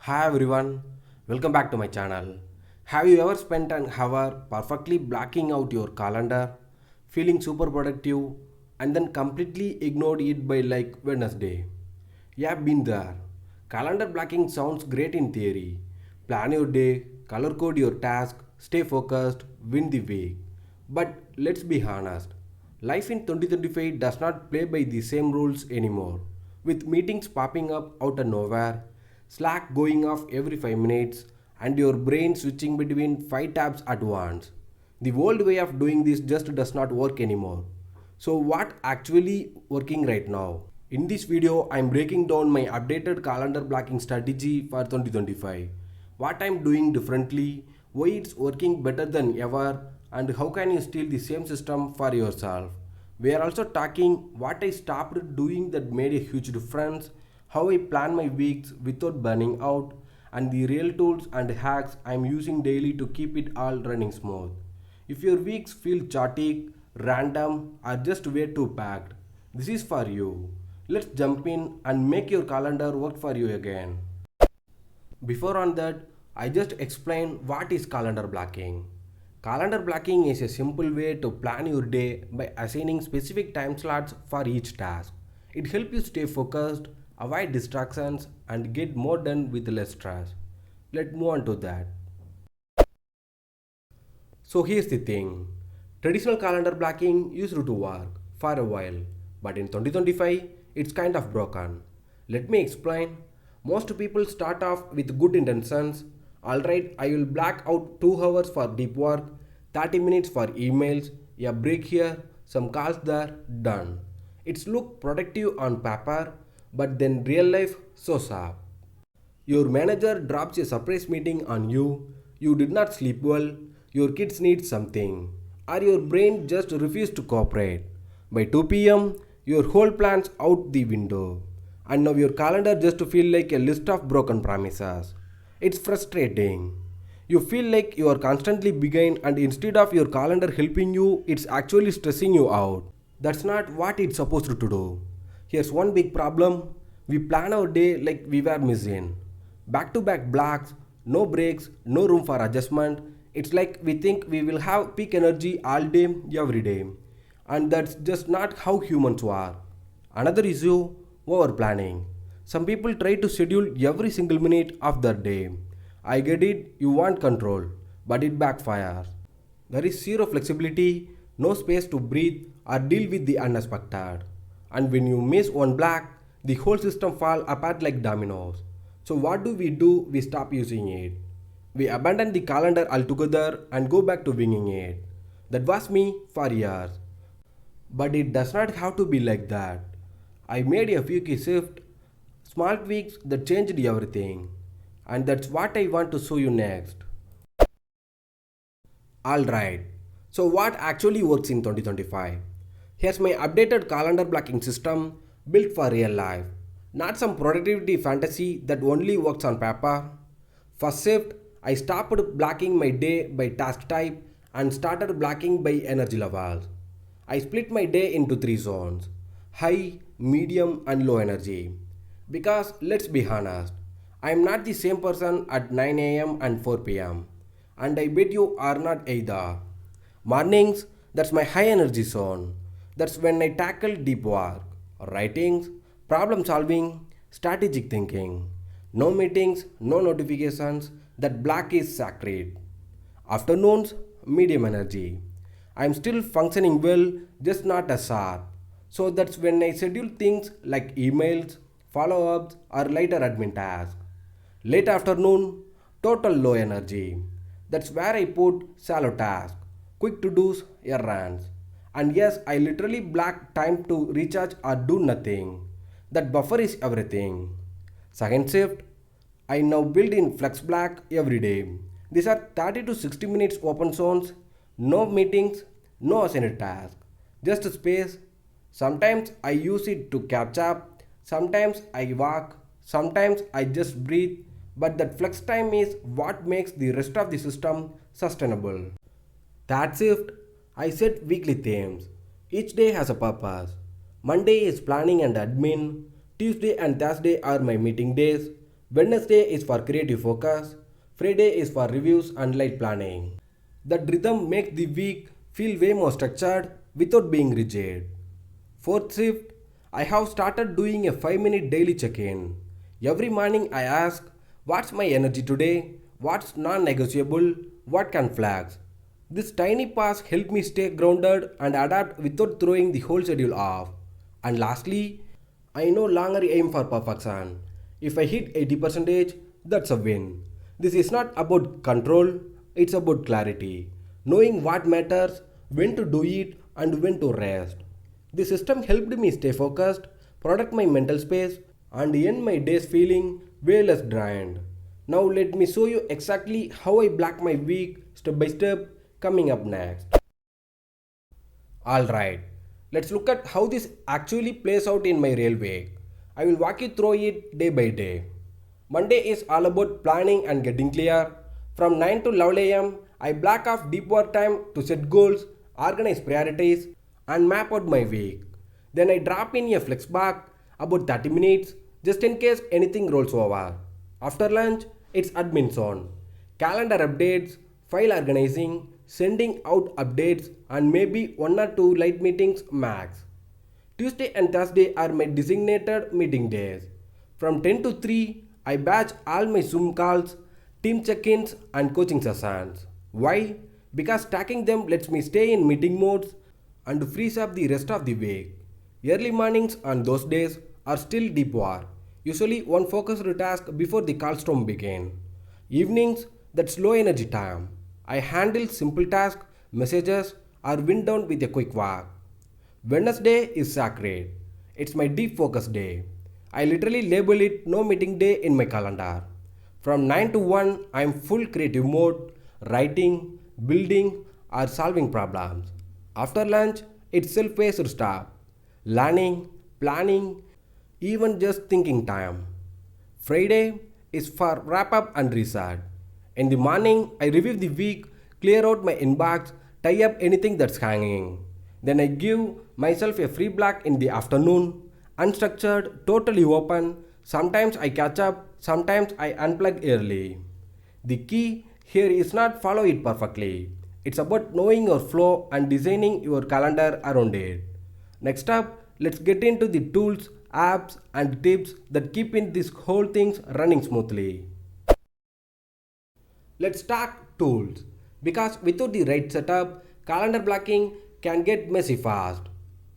Hi everyone, welcome back to my channel. Have you ever spent an hour perfectly blocking out your calendar, feeling super productive, and then completely ignored it by like Wednesday? Yeah, been there. Calendar blocking sounds great in theory. Plan your day, color code your task, stay focused, win the week. But let's be honest, life in 2025 does not play by the same rules anymore. With meetings popping up out of nowhere, Slack going off every 5 minutes, and your brain switching between 5 tabs at once. The old way of doing this just does not work anymore. So what actually working right now? In this video, I am breaking down my updated calendar blocking strategy for 2025. What I am doing differently, why it's working better than ever, and how can you steal the same system for yourself. We are also talking what I stopped doing that made a huge difference, how I plan my weeks without burning out, and the real tools and hacks I am using daily to keep it all running smooth. If your weeks feel chaotic, random, or just way too packed, this is for you. Let's jump in and make your calendar work for you again. Before on that, I just explain what is calendar blocking. Calendar blocking is a simple way to plan your day by assigning specific time slots for each task. It helps you stay focused, avoid distractions, and get more done with less stress. Let's move on to that. So here's the thing. Traditional calendar blocking used to work for a while, but in 2025 it's kind of broken. Let me explain. Most people start off with good intentions. Alright, I will block out 2 hours for deep work, 30 minutes for emails, a break here, some calls there, done. It's look productive on paper, but then real life shows up. Your manager drops a surprise meeting on you, you did not sleep well, your kids need something, or your brain just refused to cooperate. By 2 p.m., your whole plan's out the window, and now your calendar just feel like a list of broken promises. It's frustrating. You feel like you are constantly behind, and instead of your calendar helping you, it's actually stressing you out. That's not what it's supposed to do. Here's one big problem. We plan our day like we were missing. Back to back blocks, no breaks, no room for adjustment. It's like we think we will have peak energy all day, every day. And that's just not how humans are. Another issue, over planning. Some people try to schedule every single minute of their day. I get it, you want control, but it backfires. There is zero flexibility, no space to breathe or deal with the unexpected. And when you miss one block, the whole system falls apart like dominoes. So what do? We stop using it. We abandon the calendar altogether and go back to winging it. That was me for years. But it does not have to be like that. I made a few key shifts, small tweaks that changed everything. And that's what I want to show you next. Alright, so what actually works in 2025? Here's my updated calendar blocking system built for real life. Not some productivity fantasy that only works on paper. First shift, I stopped blocking my day by task type and started blocking by energy levels. I split my day into 3 zones: high, medium, and low energy. Because let's be honest, I am not the same person at 9 a.m. and 4 p.m. And I bet you are not either. Mornings, that's my high energy zone. That's when I tackle deep work, writings, problem solving, strategic thinking. No meetings, no notifications, that block is sacred. Afternoons, medium energy. I am still functioning well, just not as sharp. So that's when I schedule things like emails, follow ups, or lighter admin tasks. Late afternoon, total low energy. That's where I put shallow tasks, quick to dos, errands. And yes, I literally block time to recharge or do nothing. That buffer is everything. Second shift, I now build in flex block every day. These are 30 to 60 minutes open zones, no meetings, no assigned task, just space. Sometimes I use it to catch up, sometimes I walk, sometimes I just breathe, but that flex time is what makes the rest of the system sustainable. That shift, I set weekly themes. Each day has a purpose. Monday is planning and admin, Tuesday and Thursday are my meeting days, Wednesday is for creative focus. Friday is for reviews and light planning. That rhythm makes the week feel way more structured without being rigid. Fourth shift, I have started doing a 5-minute daily check in. Every morning I ask, what's my energy today? What's non negotiable? What can flags? This tiny pause helps me stay grounded and adapt without throwing the whole schedule off. And lastly, I no longer aim for perfection. If I hit 80%, that's a win. This is not about control, it's about clarity. Knowing what matters, when to do it, and when to rest. The system helped me stay focused, protect my mental space, and end my days feeling way less drained. Now let me show you exactly how I block my week step by step coming up next. Alright, let's look at how this actually plays out in my real week. I will walk you through it day by day. Monday is all about planning and getting clear. From 9 to 11 am, I block off deep work time to set goals, organize priorities, and map out my week. Then I drop in a flex back about 30 minutes just in case anything rolls over. After lunch, it's admin zone. Calendar updates, file organizing, sending out updates, and maybe 1 or 2 light meetings max. Tuesday and Thursday are my designated meeting days. From 10 to 3, I batch all my Zoom calls, team check-ins, and coaching sessions. Why? Because stacking them lets me stay in meeting modes and frees up the rest of the week. Early mornings on those days are still deep work, usually one focused task before the call storm begin. Evenings, that's low energy time. I handle simple tasks, messages, or wind down with a quick walk. Wednesday is sacred. It's my deep focus day. I literally label it no meeting day in my calendar. From 9 to 1, I am full creative mode, writing, building, or solving problems. After lunch, it's self-paced stuff. Learning, planning, even just thinking time. Friday is for wrap up and reset. In the morning, I review the week, clear out my inbox, tie up anything that's hanging. Then I give myself a free block in the afternoon, unstructured, totally open. Sometimes I catch up, sometimes I unplug early. The key here is not follow it perfectly. It's about knowing your flow and designing your calendar around it. Next up, let's get into the tools, apps, and tips that keep in this whole things running smoothly. Let's talk tools. Because without the right setup, calendar blocking can get messy fast.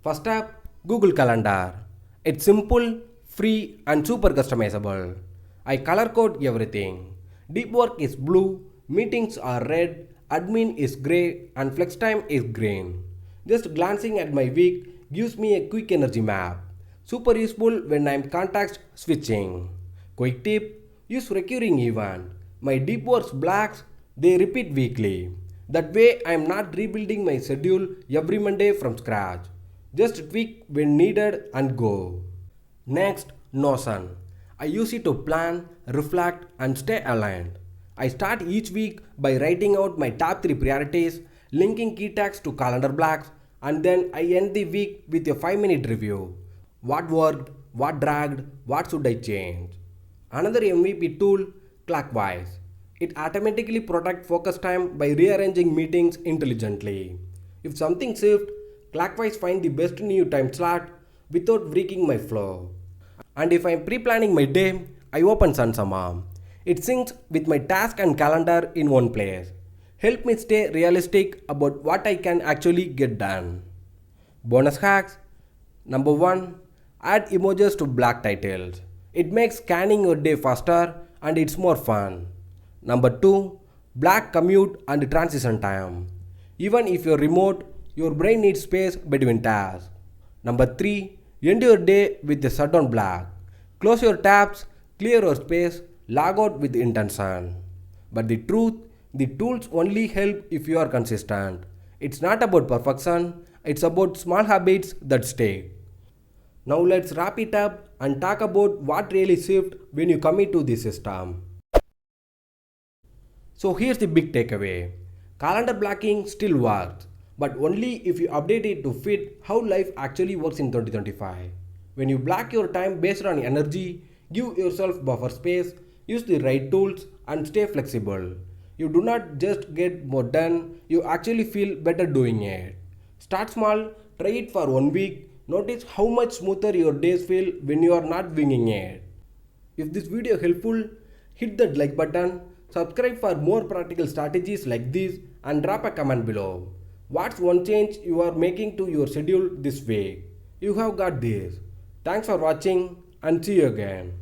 First up, Google Calendar. It's simple, free, and super customizable. I color code everything. Deep work is blue, meetings are red, admin is gray, and flex time is green. Just glancing at my week gives me a quick energy map. Super useful when I'm context switching. Quick tip, use recurring event. My deep work blocks, they repeat weekly. That way I am not rebuilding my schedule every Monday from scratch. Just tweak when needed and go. Next, Notion. I use it to plan, reflect, and stay aligned. I start each week by writing out my top 3 priorities, linking key tasks to calendar blocks, and then I end the week with a 5-minute review. What worked, what dragged, what should I change? Another MVP tool, Clockwise. It automatically protects focus time by rearranging meetings intelligently. If something shifts, Clockwise find the best new time slot without breaking my flow. And if I'm pre-planning my day, I open Sunsama. It syncs with my task and calendar in one place. Help me stay realistic about what I can actually get done. Bonus hacks. Number 1. Add emojis to block titles. It makes scanning your day faster and it's more fun. Number 2. Block commute and transition time. Even if you're remote, your brain needs space between tasks. Number 3. End your day with a shutdown block. Close your tabs, clear your space, log out with intention. But the truth, the tools only help if you are consistent. It's not about perfection, it's about small habits that stay. Now let's wrap it up and talk about what really shifts when you commit to the system. So here's the big takeaway. Calendar blocking still works, but only if you update it to fit how life actually works in 2025. When you block your time based on energy, give yourself buffer space, Use the right tools and stay flexible. You do not just get more done, you actually feel better doing it. Start small, try it for 1 week. Notice how much smoother your days feel when you are not winging it. If this video helpful, hit that like button, subscribe for more practical strategies like this and drop a comment below. What's one change you are making to your schedule this week? You have got this. Thanks for watching and see you again.